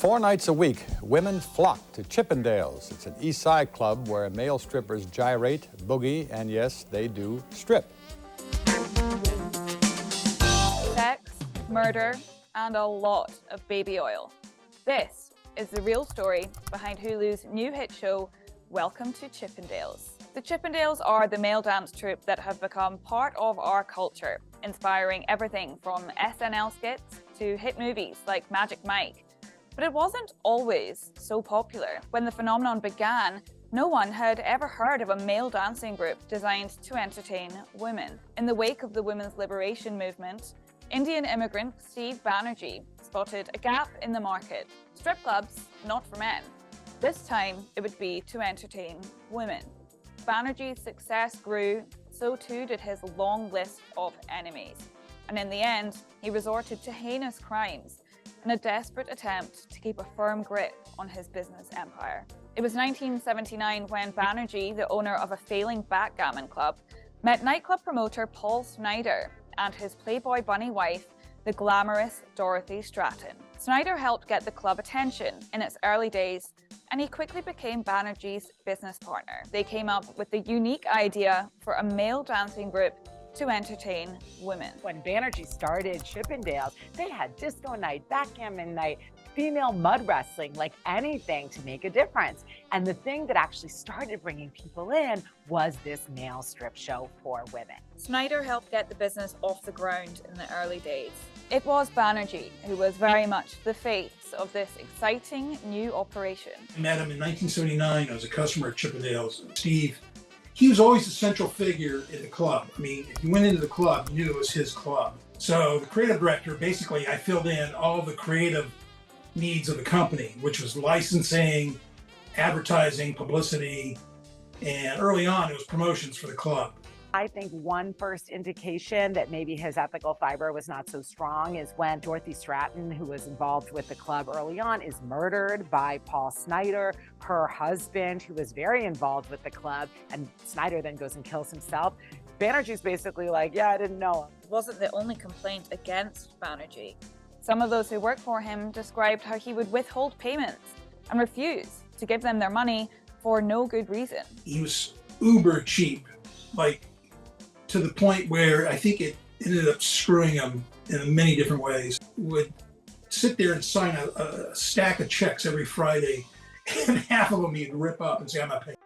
4 nights a week, women flock to Chippendales. It's an East Side club where male strippers gyrate, boogie, and yes, they do strip. Sex, murder, and a lot of baby oil. This is the real story behind Hulu's new hit show, Welcome to Chippendales. The Chippendales are the male dance troupe that have become part of our culture, inspiring everything from SNL skits to hit movies like Magic Mike. But it wasn't always so popular. When the phenomenon began, no one had ever heard of a male dancing group designed to entertain women. In the wake of the women's liberation movement, Indian immigrant Steve Banerjee spotted a gap in the market. Strip clubs, not for men. This time, it would be to entertain women. Banerjee's success grew, so too did his long list of enemies. And in the end, he resorted to heinous crimes in a desperate attempt to keep a firm grip on his business empire. It was 1979 when Banerjee, the owner of a failing backgammon club, met nightclub promoter Paul Snider and his Playboy bunny wife, the glamorous Dorothy Stratton. Snider helped get the club attention in its early days, and he quickly became Banerjee's business partner. They came up with the unique idea for a male dancing group to entertain women. When Banerjee started Chippendales, they had disco night, backgammon night, female mud wrestling, like anything to make a difference. And the thing that actually started bringing people in was this male strip show for women. Snider helped get the business off the ground in the early days. It was Banerjee who was very much the face of this exciting new operation. I met him in 1979. I was a customer at Chippendales. Steve, he was always the central figure in the club. I mean, if you went into the club, you knew it was his club. So the creative director, basically, I filled in all the creative needs of the company, which was licensing, advertising, publicity, and early on, it was promotions for the club. I think one first indication that maybe his ethical fiber was not so strong is when Dorothy Stratton, who was involved with the club early on, is murdered by Paul Snider, her husband, who was very involved with the club, and Snider then goes and kills himself. Banerjee's basically like, yeah, I didn't know him. It wasn't the only complaint against Banerjee. Some of those who worked for him described how he would withhold payments and refuse to give them their money for no good reason. He was uber cheap, like to the point where I think it ended up screwing him in many different ways. Would sit there and sign a stack of checks every Friday, and half of them he'd rip up and say, I'm not paying.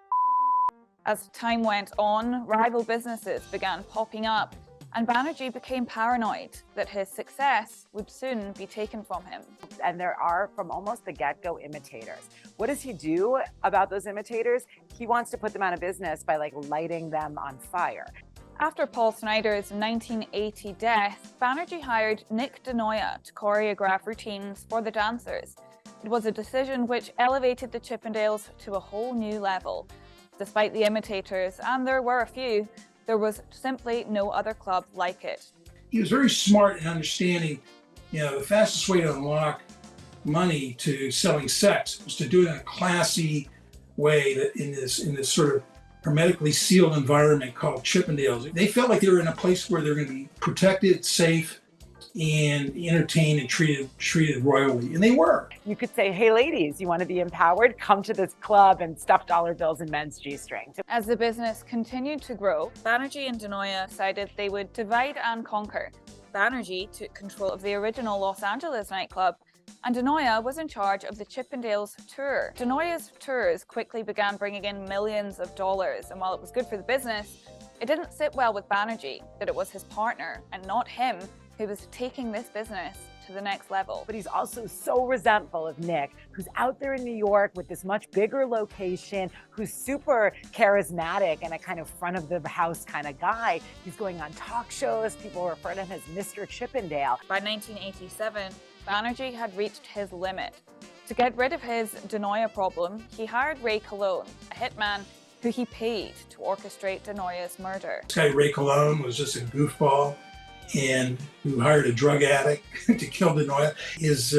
As time went on, rival businesses began popping up, and Banerjee became paranoid that his success would soon be taken from him. And there are, from almost the get-go, imitators. What does he do about those imitators? He wants to put them out of business by lighting them on fire. After Paul Snider's 1980 death, Banerjee hired Nick Denoya to choreograph routines for the dancers. It was a decision which elevated the Chippendales to a whole new level. Despite the imitators, and there were a few, there was simply no other club like it. He was very smart in understanding, the fastest way to unlock money to selling sex was to do it in a classy way, that in this sort of hermetically sealed environment called Chippendales. They felt like they were in a place where they're going to be protected, safe, and entertained and treated royally, and they were. You could say, hey ladies, you want to be empowered? Come to this club and stuff dollar bills in men's G-strings. As the business continued to grow, Banerjee and Denoya decided they would divide and conquer. Banerjee took control of the original Los Angeles nightclub, and Denoya was in charge of the Chippendales tour. Denoya's tours quickly began bringing in millions of dollars, and while it was good for the business, it didn't sit well with Banerjee that it was his partner and not him who was taking this business to the next level. But he's also so resentful of Nick, who's out there in New York with this much bigger location, who's super charismatic and a kind of front of the house kind of guy. He's going on talk shows. People refer to him as Mr. Chippendale. By 1987, Banerjee had reached his limit. To get rid of his Denoya problem, he hired Ray Colon, a hitman who he paid to orchestrate Denoya's murder. This guy, Ray Colon, was just a goofball and who hired a drug addict to kill Denoya. His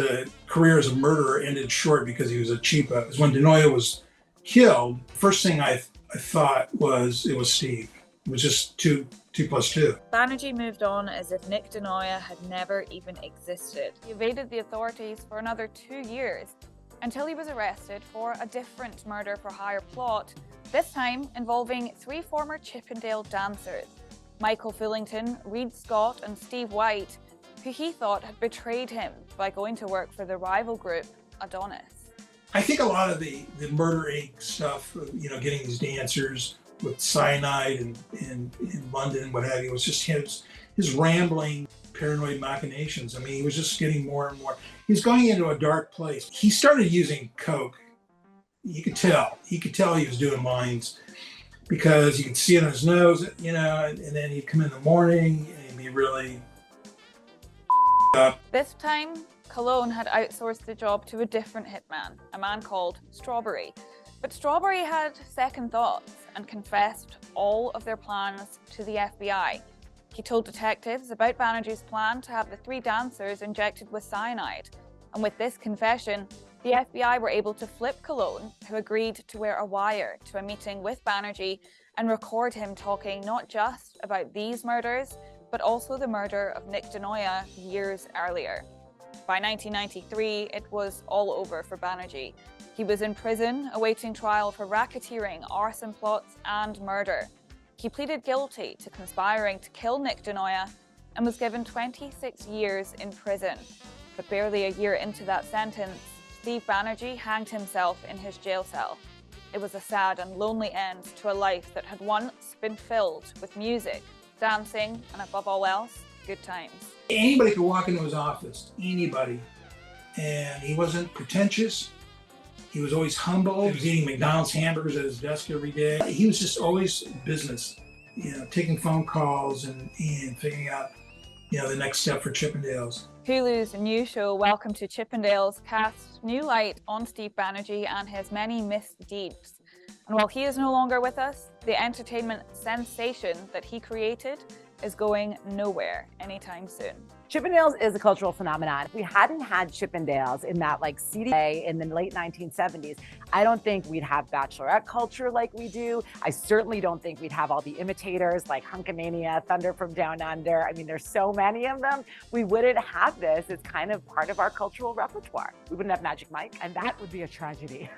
career as a murderer ended short because he was a cheapo. When Denoya was killed, first thing I thought was it was Steve. It was just too 2 plus 2. Banerjee moved on as if Nick Denoya had never even existed. He evaded the authorities for another 2 years until he was arrested for a different murder for hire plot, this time involving 3 former Chippendale dancers, Michael Fullington, Reed Scott and Steve White, who he thought had betrayed him by going to work for the rival group, Adonis. I think a lot of the Murder Inc. stuff, you know, getting these dancers with cyanide in London, what have you, was just his rambling, paranoid machinations. I mean, he was just getting more and more. He was going into a dark place. He started using coke. You could tell. He could tell he was doing lines because you could see it on his nose, you know, and then he'd come in the morning and he'd be really up. This time, Cologne had outsourced the job to a different hitman, a man called Strawberry. But Strawberry had second thoughts and confessed all of their plans to the FBI. He told detectives about Banerjee's plan to have the 3 dancers injected with cyanide. And with this confession, the FBI were able to flip Cologne, who agreed to wear a wire to a meeting with Banerjee and record him talking not just about these murders, but also the murder of Nick Denoya years earlier. By 1993, it was all over for Banerjee. He was in prison, awaiting trial for racketeering, arson plots, and murder. He pleaded guilty to conspiring to kill Nick Denoya and was given 26 years in prison. But barely a year into that sentence, Steve Banerjee hanged himself in his jail cell. It was a sad and lonely end to a life that had once been filled with music, dancing, and above all else, good times. Anybody could walk into his office, anybody, and he wasn't pretentious. He was always humble. He was eating McDonald's hamburgers at his desk every day. He was just always business, you know, taking phone calls and figuring out, you know, the next step for Chippendales. Hulu's new show, Welcome to Chippendales, casts new light on Steve Banerjee and his many misdeeds. And while he is no longer with us, the entertainment sensation that he created is going nowhere anytime soon. Chippendales is a cultural phenomenon. If we hadn't had Chippendales in that like CDA in the late 1970s, I don't think we'd have Bachelorette culture like we do. I certainly don't think we'd have all the imitators like Hunkamania, Thunder from Down Under. I mean, there's so many of them. We wouldn't have this. It's kind of part of our cultural repertoire. We wouldn't have Magic Mike, and that would be a tragedy.